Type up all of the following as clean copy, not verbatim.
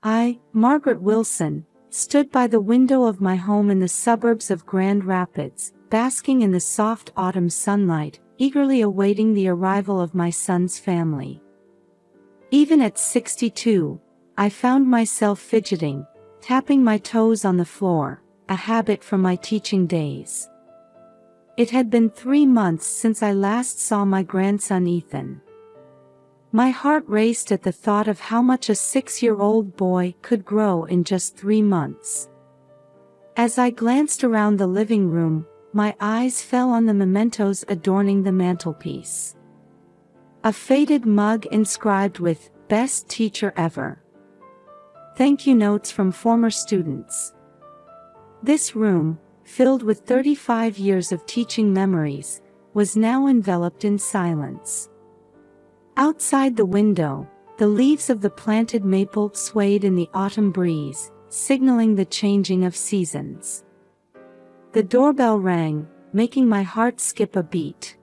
I, Margaret Wilson, stood by the window of my home in the suburbs of Grand Rapids, basking in the soft autumn sunlight, eagerly awaiting the arrival of my son's family. Even at 62, I found myself fidgeting, tapping my toes on the floor, a habit from my teaching days. It had been 3 months since I last saw my grandson Ethan. My heart raced at the thought of how much a 6-year-old boy could grow in just 3 months. As I glanced around the living room, my eyes fell on the mementos adorning the mantelpiece. A faded mug inscribed with, "Best Teacher Ever." Thank you notes from former students. This room, filled with 35 years of teaching memories, was now enveloped in silence. Outside the window, the leaves of the planted maple swayed in the autumn breeze, signaling the changing of seasons. The doorbell rang, making my heart skip a beat.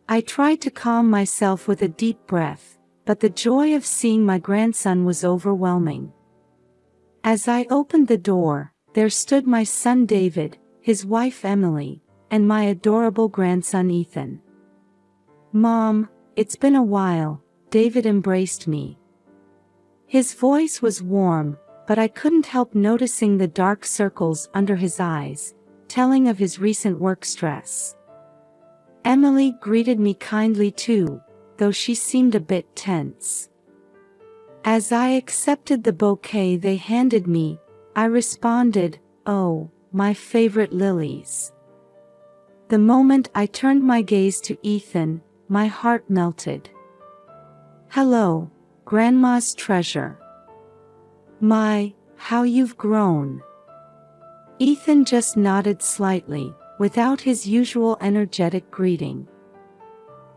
I tried to calm myself with a deep breath, but the joy of seeing my grandson was overwhelming. As I opened the door, there stood my son David, his wife Emily, and my adorable grandson Ethan. "Mom, it's been a while," David embraced me. His voice was warm, but I couldn't help noticing the dark circles under his eyes, telling of his recent work stress. Emily greeted me kindly too, though she seemed a bit tense. As I accepted the bouquet they handed me, I responded, "Oh, my favorite lilies." The moment I turned my gaze to Ethan, my heart melted. "Hello, Grandma's treasure." "My, how you've grown." Ethan just nodded slightly, without his usual energetic greeting.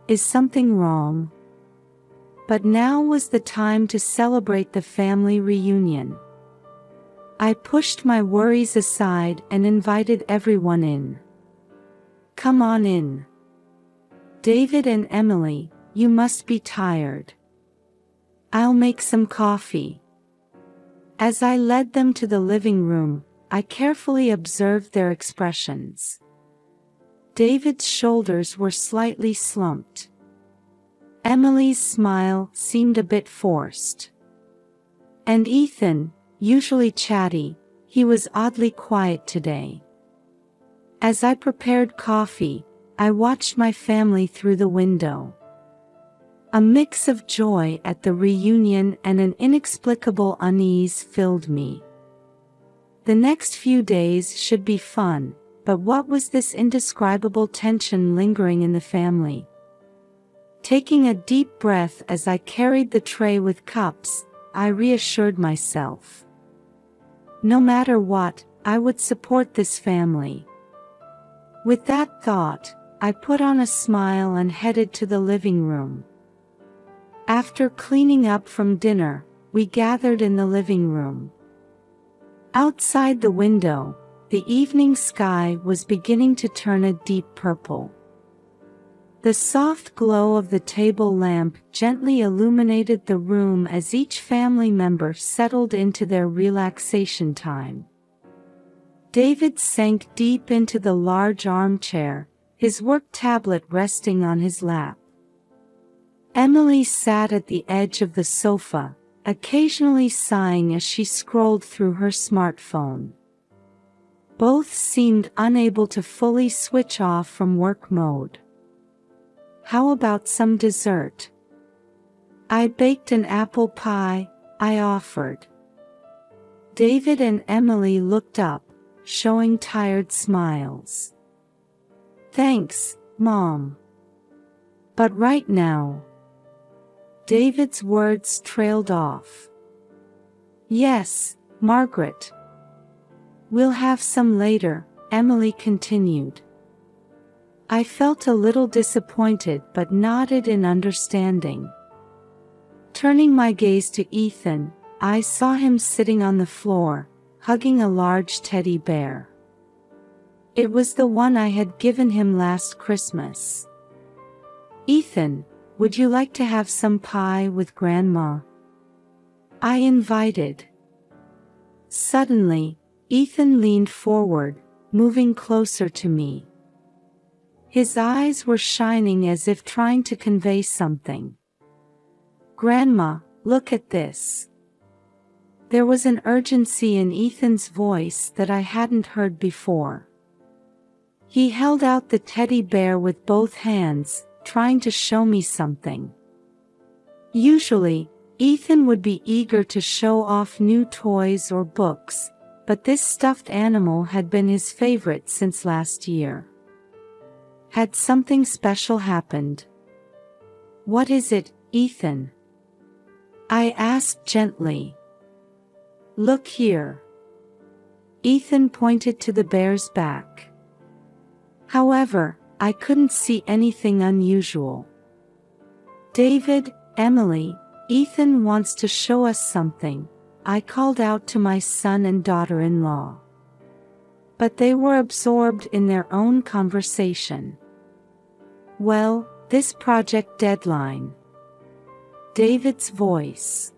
"Is something wrong?" But now was the time to celebrate the family reunion. I pushed my worries aside and invited everyone in. "Come on in. David and Emily, you must be tired. I'll make some coffee." As I led them to the living room, I carefully observed their expressions. David's shoulders were slightly slumped. Emily's smile seemed a bit forced. And Ethan, usually chatty, he was oddly quiet today. As I prepared coffee, I watched my family through the window. A mix of joy at the reunion and an inexplicable unease filled me. The next few days should be fun, but what was this indescribable tension lingering in the family? Taking a deep breath as I carried the tray with cups, I reassured myself. No matter what, I would support this family. With that thought, I put on a smile and headed to the living room. After cleaning up from dinner, we gathered in the living room. Outside the window, the evening sky was beginning to turn a deep purple. The soft glow of the table lamp gently illuminated the room as each family member settled into their relaxation time. David sank deep into the large armchair, his work tablet resting on his lap. Emily sat at the edge of the sofa, occasionally sighing as she scrolled through her smartphone. Both seemed unable to fully switch off from work mode. "How about some dessert?" "I baked an apple pie," I offered. David and Emily looked up, showing tired smiles. "Thanks, Mom. But right now..." David's words trailed off. "Yes, Margaret. We'll have some later," Emily continued. I felt a little disappointed but nodded in understanding. Turning my gaze to Ethan, I saw him sitting on the floor, hugging a large teddy bear. It was the one I had given him last Christmas. "Ethan, would you like to have some pie with Grandma?" I invited. Suddenly, Ethan leaned forward, moving closer to me. His eyes were shining as if trying to convey something. "Grandma, look at this." There was an urgency in Ethan's voice that I hadn't heard before. He held out the teddy bear with both hands, trying to show me something. Usually, Ethan would be eager to show off new toys or books, but this stuffed animal had been his favorite since last year. Had something special happened? "What is it, Ethan?" I asked gently. "Look here." Ethan pointed to the bear's back. However, I couldn't see anything unusual. "David, Emily, Ethan wants to show us something," I called out to my son and daughter-in-law. But they were absorbed in their own conversation. "Well, this project deadline." David's voice.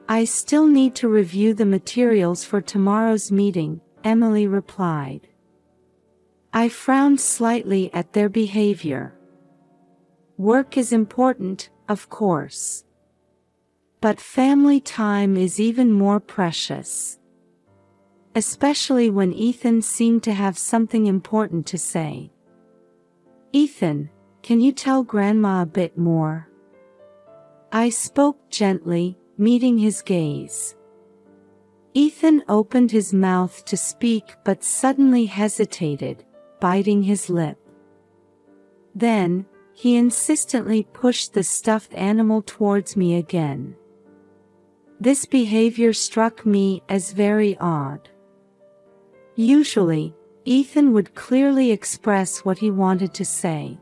"I still need to review the materials for tomorrow's meeting," Emily replied. I frowned slightly at their behavior. Work is important, of course. But family time is even more precious. Especially when Ethan seemed to have something important to say. "Ethan, can you tell Grandma a bit more?" I spoke gently, meeting his gaze. Ethan opened his mouth to speak but suddenly hesitated, biting his lip. Then, he insistently pushed the stuffed animal towards me again. This behavior struck me as very odd. Usually, Ethan would clearly express what he wanted to say.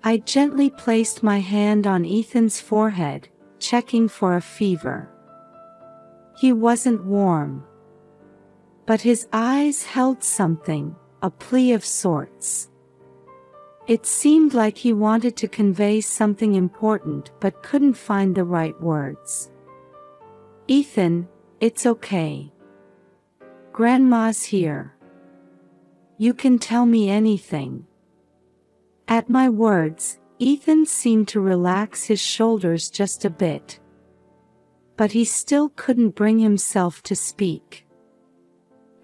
I gently placed my hand on Ethan's forehead, checking for a fever. He wasn't warm. But his eyes held something, a plea of sorts. It seemed like he wanted to convey something important but couldn't find the right words. "Ethan, it's okay. Grandma's here. You can tell me anything." At my words, Ethan seemed to relax his shoulders just a bit. But he still couldn't bring himself to speak.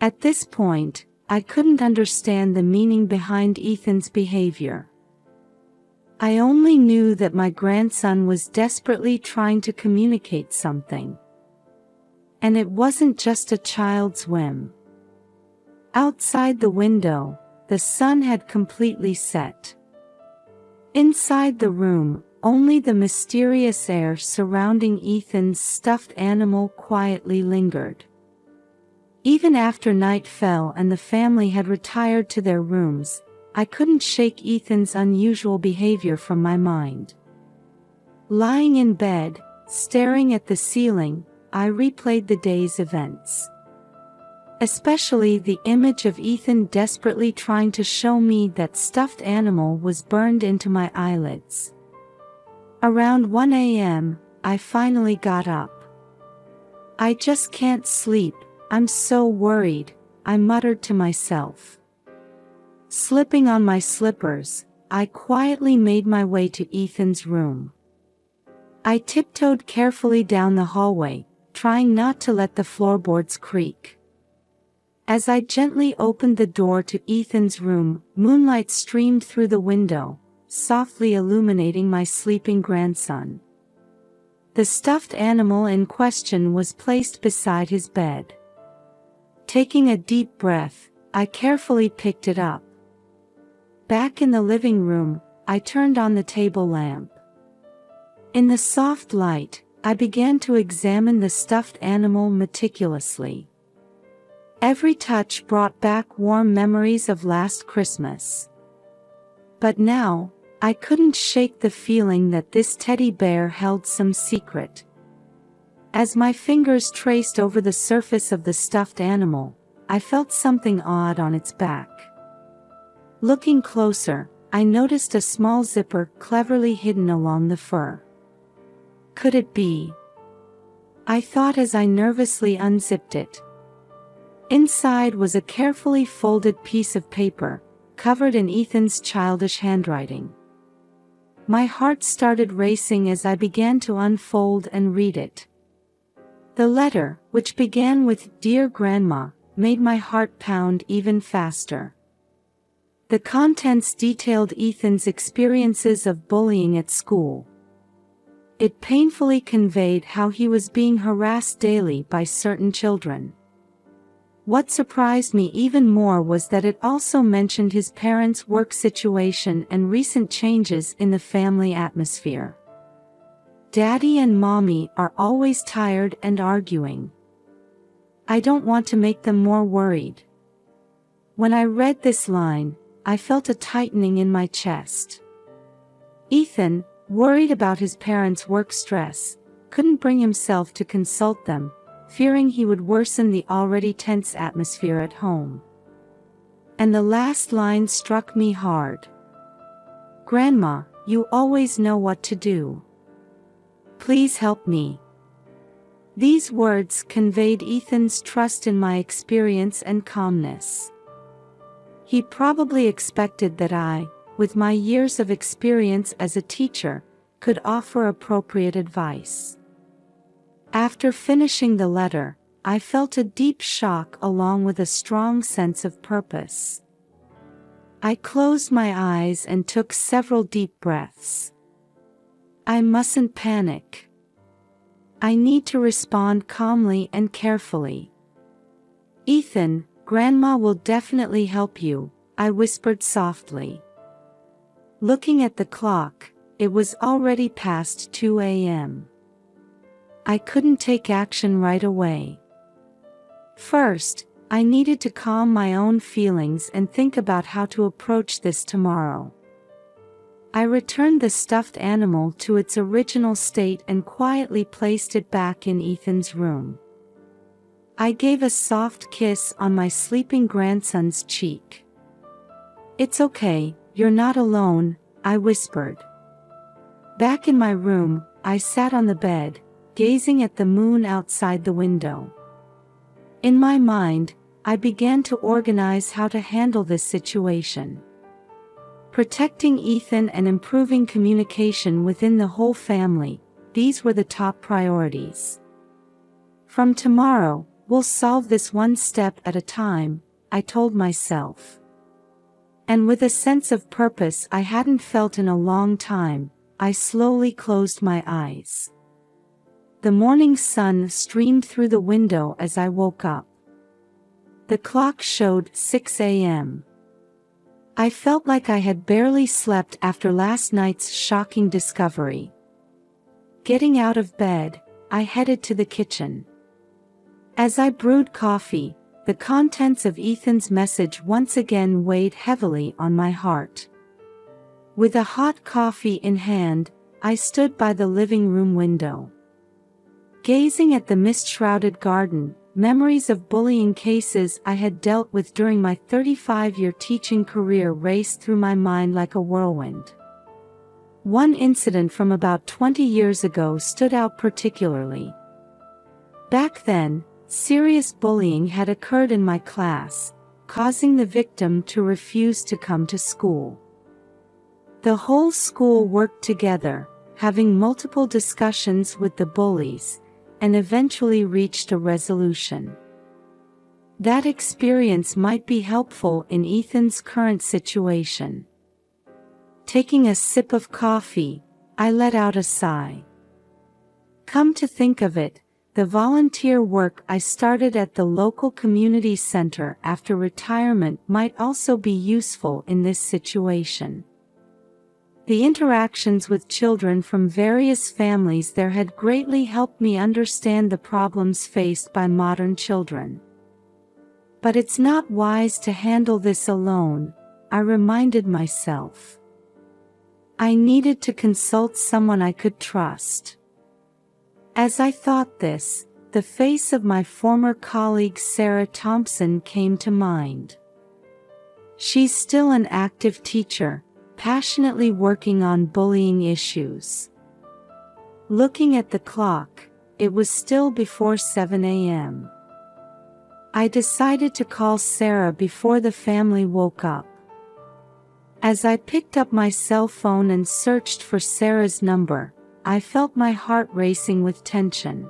At this point, I couldn't understand the meaning behind Ethan's behavior. I only knew that my grandson was desperately trying to communicate something. And it wasn't just a child's whim. Outside the window, the sun had completely set. Inside the room, only the mysterious air surrounding Ethan's stuffed animal quietly lingered. Even after night fell and the family had retired to their rooms, I couldn't shake Ethan's unusual behavior from my mind. Lying in bed, staring at the ceiling, I replayed the day's events. Especially the image of Ethan desperately trying to show me that stuffed animal was burned into my eyelids. Around 1 a.m., I finally got up. "I just can't sleep, I'm so worried," I muttered to myself. Slipping on my slippers, I quietly made my way to Ethan's room. I tiptoed carefully down the hallway, trying not to let the floorboards creak. As I gently opened the door to Ethan's room, moonlight streamed through the window, softly illuminating my sleeping grandson. The stuffed animal in question was placed beside his bed. Taking a deep breath, I carefully picked it up. Back in the living room, I turned on the table lamp. In the soft light, I began to examine the stuffed animal meticulously. Every touch brought back warm memories of last Christmas. But now, I couldn't shake the feeling that this teddy bear held some secret. As my fingers traced over the surface of the stuffed animal, I felt something odd on its back. Looking closer, I noticed a small zipper cleverly hidden along the fur. Could it be? I thought as I nervously unzipped it. Inside was a carefully folded piece of paper, covered in Ethan's childish handwriting. My heart started racing as I began to unfold and read it. The letter, which began with "Dear Grandma," made my heart pound even faster. The contents detailed Ethan's experiences of bullying at school. It painfully conveyed how he was being harassed daily by certain children. What surprised me even more was that it also mentioned his parents' work situation and recent changes in the family atmosphere. Daddy and Mommy are always tired and arguing. I don't want to make them more worried. When I read this line, I felt a tightening in my chest. Ethan, worried about his parents' work stress, couldn't bring himself to consult them, fearing he would worsen the already tense atmosphere at home. And the last line struck me hard. "Grandma, you always know what to do. Please help me." These words conveyed Ethan's trust in my experience and calmness. He probably expected that I, with my years of experience as a teacher, could offer appropriate advice. After finishing the letter, I felt a deep shock along with a strong sense of purpose. I closed my eyes and took several deep breaths. I mustn't panic. I need to respond calmly and carefully. "Ethan, Grandma will definitely help you," I whispered softly. Looking at the clock, it was already past 2 a.m. I couldn't take action right away. First, I needed to calm my own feelings and think about how to approach this tomorrow. I returned the stuffed animal to its original state and quietly placed it back in Ethan's room. I gave a soft kiss on my sleeping grandson's cheek. "It's okay, you're not alone," I whispered. Back in my room, I sat on the bed, gazing at the moon outside the window. In my mind, I began to organize how to handle this situation. Protecting Ethan and improving communication within the whole family, these were the top priorities. From tomorrow, we'll solve this one step at a time, I told myself. And with a sense of purpose I hadn't felt in a long time, I slowly closed my eyes. The morning sun streamed through the window as I woke up. The clock showed 6 a.m. I felt like I had barely slept after last night's shocking discovery. Getting out of bed, I headed to the kitchen. As I brewed coffee, the contents of Ethan's message once again weighed heavily on my heart. With a hot coffee in hand, I stood by the living room window. Gazing at the mist-shrouded garden, memories of bullying cases I had dealt with during my 35-year teaching career raced through my mind like a whirlwind. One incident from about 20 years ago stood out particularly. Back then, serious bullying had occurred in my class, causing the victim to refuse to come to school. The whole school worked together, having multiple discussions with the bullies, and eventually reached a resolution. That experience might be helpful in Ethan's current situation. Taking a sip of coffee, I let out a sigh. Come to think of it, the volunteer work I started at the local community center after retirement might also be useful in this situation. The interactions with children from various families there had greatly helped me understand the problems faced by modern children. But it's not wise to handle this alone, I reminded myself. I needed to consult someone I could trust. As I thought this, the face of my former colleague Sarah Thompson came to mind. She's still an active teacher, passionately working on bullying issues. Looking at the clock, it was still before 7 a.m. I decided to call Sarah before the family woke up. As I picked up my cell phone and searched for Sarah's number, I felt my heart racing with tension.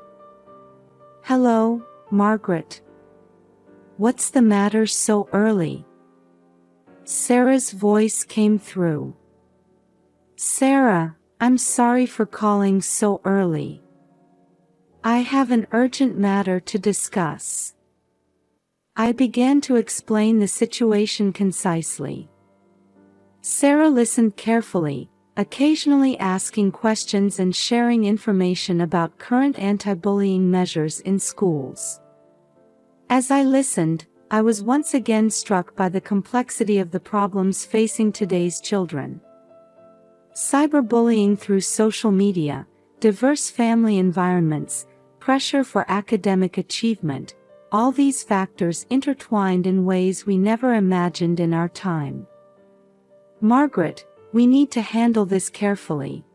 "Hello, Margaret. What's the matter so early?" Sarah's voice came through. "Sarah, I'm sorry for calling so early. I have an urgent matter to discuss." I began to explain the situation concisely. Sarah listened carefully, occasionally asking questions and sharing information about current anti-bullying measures in schools. As I listened, I was once again struck by the complexity of the problems facing today's children. Cyberbullying through social media, diverse family environments, pressure for academic achievement, all these factors intertwined in ways we never imagined in our time. "Margaret, we need to handle this carefully.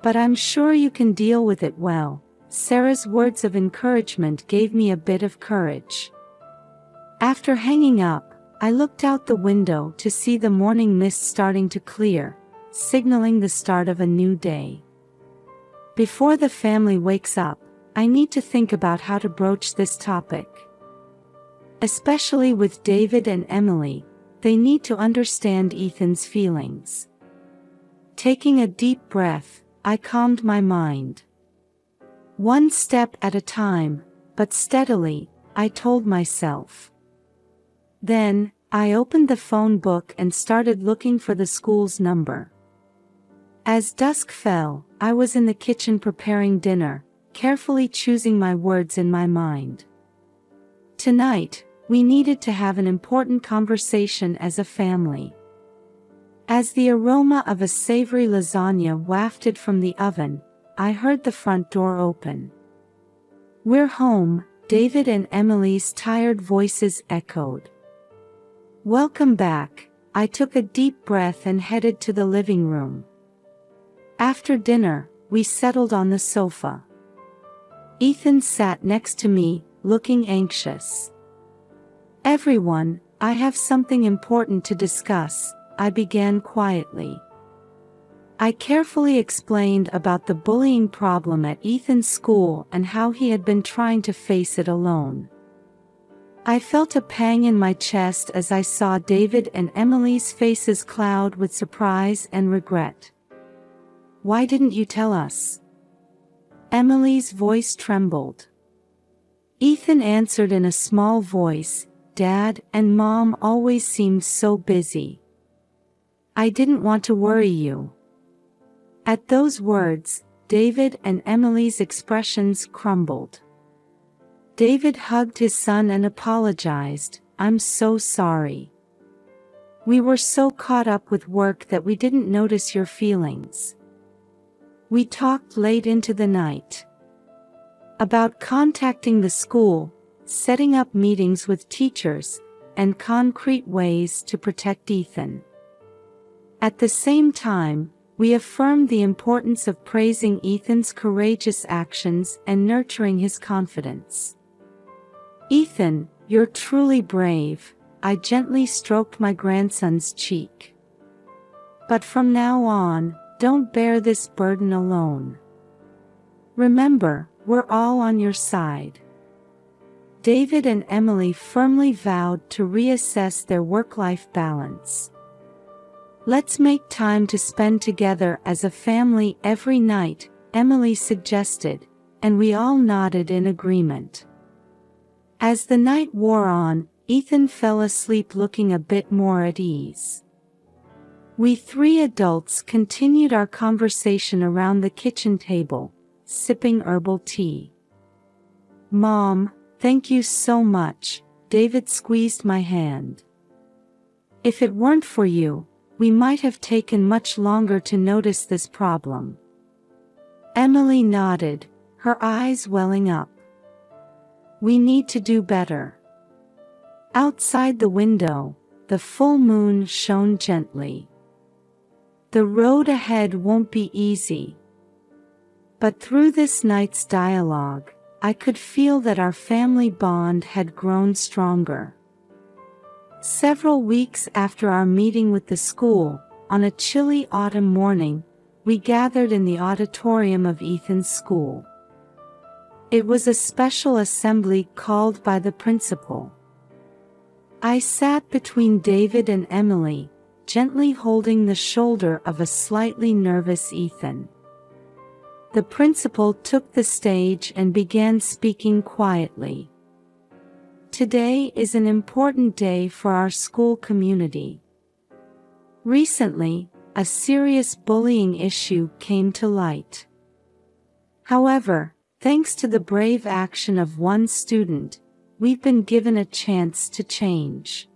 But I'm sure you can deal with it well." Sarah's words of encouragement gave me a bit of courage. After hanging up, I looked out the window to see the morning mist starting to clear, signaling the start of a new day. Before the family wakes up, I need to think about how to broach this topic. Especially with David and Emily, they need to understand Ethan's feelings. Taking a deep breath, I calmed my mind. One step at a time, but steadily, I told myself. Then, I opened the phone book and started looking for the school's number. As dusk fell, I was in the kitchen preparing dinner, carefully choosing my words in my mind. Tonight, we needed to have an important conversation as a family. As the aroma of a savory lasagna wafted from the oven, I heard the front door open. "We're home," David and Emily's tired voices echoed. "Welcome back." I took a deep breath and headed to the living room. After dinner, we settled on the sofa. Ethan sat next to me, looking anxious. "Everyone, I have something important to discuss," I began quietly. I carefully explained about the bullying problem at Ethan's school and how he had been trying to face it alone. I felt a pang in my chest as I saw David and Emily's faces cloud with surprise and regret. "Why didn't you tell us?" Emily's voice trembled. Ethan answered in a small voice, "Dad and Mom always seemed so busy. I didn't want to worry you." At those words, David and Emily's expressions crumbled. David hugged his son and apologized, "I'm so sorry. We were so caught up with work that we didn't notice your feelings." We talked late into the night about contacting the school, setting up meetings with teachers, and concrete ways to protect Ethan. At the same time, we affirmed the importance of praising Ethan's courageous actions and nurturing his confidence. "Ethan, you're truly brave," I gently stroked my grandson's cheek. "But from now on, don't bear this burden alone. Remember, we're all on your side." David and Emily firmly vowed to reassess their work-life balance. "Let's make time to spend together as a family every night," Emily suggested, and we all nodded in agreement. As the night wore on, Ethan fell asleep looking a bit more at ease. We three adults continued our conversation around the kitchen table, sipping herbal tea. "Mom, thank you so much," David squeezed my hand. "If it weren't for you, we might have taken much longer to notice this problem." Emily nodded, her eyes welling up. "We need to do better." Outside the window, the full moon shone gently. "The road ahead won't be easy." But through this night's dialogue, I could feel that our family bond had grown stronger. Several weeks after our meeting with the school, on a chilly autumn morning, we gathered in the auditorium of Ethan's school. It was a special assembly called by the principal. I sat between David and Emily, gently holding the shoulder of a slightly nervous Ethan. The principal took the stage and began speaking quietly. Today is an important day for our school community. Recently, a serious bullying issue came to light. However, thanks to the brave action of one student, we've been given a chance to change.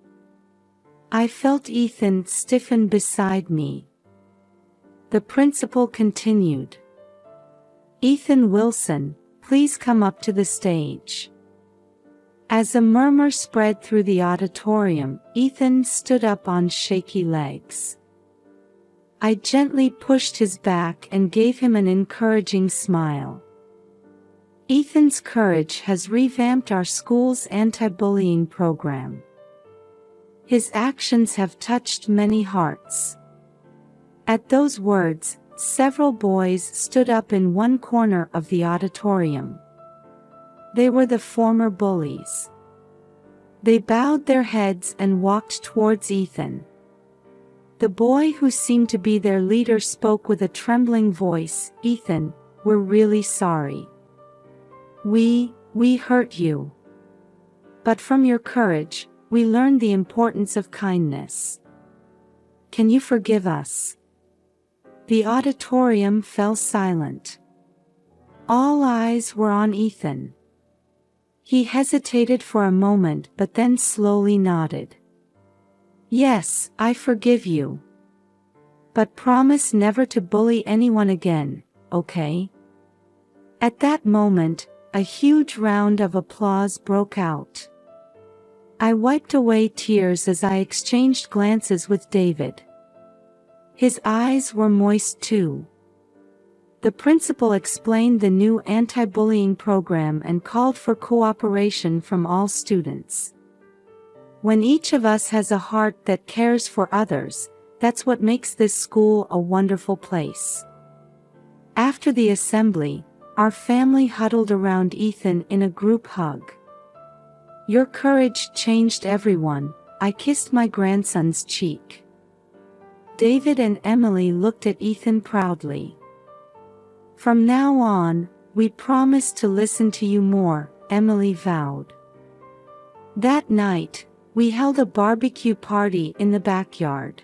I felt Ethan stiffen beside me. The principal continued. Ethan Wilson, please come up to the stage. As a murmur spread through the auditorium, Ethan stood up on shaky legs. I gently pushed his back and gave him an encouraging smile. Ethan's courage has revamped our school's anti-bullying program. His actions have touched many hearts. At those words, several boys stood up in one corner of the auditorium. They were the former bullies. They bowed their heads and walked towards Ethan. The boy who seemed to be their leader spoke with a trembling voice, "Ethan, we're really sorry. We hurt you. But from your courage, we learned the importance of kindness. Can you forgive us?" The auditorium fell silent. All eyes were on Ethan. He hesitated for a moment but then slowly nodded. "Yes, I forgive you. But promise never to bully anyone again, okay?" At that moment, a huge round of applause broke out. I wiped away tears as I exchanged glances with David. His eyes were moist too. The principal explained the new anti-bullying program and called for cooperation from all students. When each of us has a heart that cares for others, that's what makes this school a wonderful place. After the assembly, our family huddled around Ethan in a group hug. "Your courage changed everyone," I kissed my grandson's cheek. David and Emily looked at Ethan proudly. "From now on, we promise to listen to you more," Emily vowed. That night, we held a barbecue party in the backyard.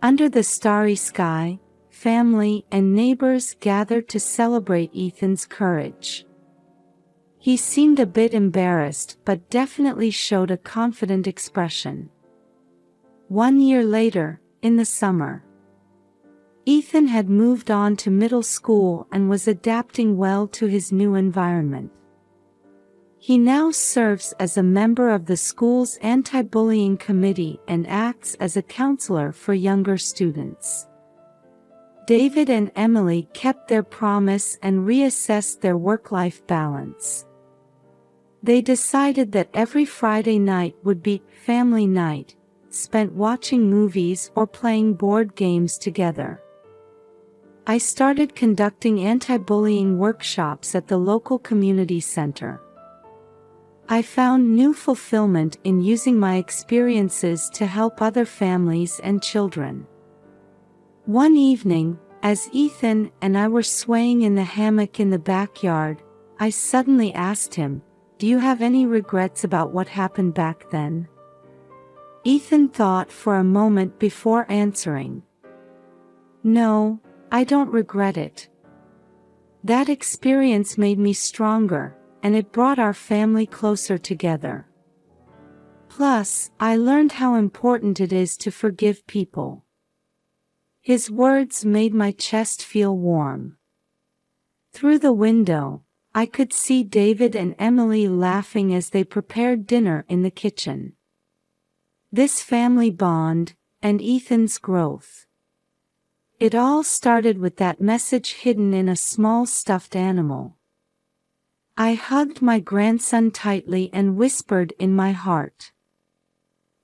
Under the starry sky, family and neighbors gathered to celebrate Ethan's courage. He seemed a bit embarrassed but definitely showed a confident expression. 1 year later, in the summer, Ethan had moved on to middle school and was adapting well to his new environment. He now serves as a member of the school's anti-bullying committee and acts as a counselor for younger students. David and Emily kept their promise and reassessed their work-life balance. They decided that every Friday night would be family night, spent watching movies or playing board games together. I started conducting anti-bullying workshops at the local community center. I found new fulfillment in using my experiences to help other families and children. One evening, as Ethan and I were swaying in the hammock in the backyard, I suddenly asked him, "Do you have any regrets about what happened back then?" Ethan thought for a moment before answering. "No, I don't regret it. That experience made me stronger, and it brought our family closer together. Plus, I learned how important it is to forgive people." His words made my chest feel warm. Through the window, I could see David and Emily laughing as they prepared dinner in the kitchen. This family bond, and Ethan's growth. It all started with that message hidden in a small stuffed animal. I hugged my grandson tightly and whispered in my heart,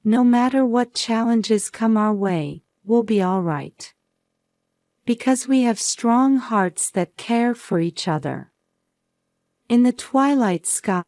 "No matter what challenges come our way, we'll be all right. Because we have strong hearts that care for each other." In the twilight sky,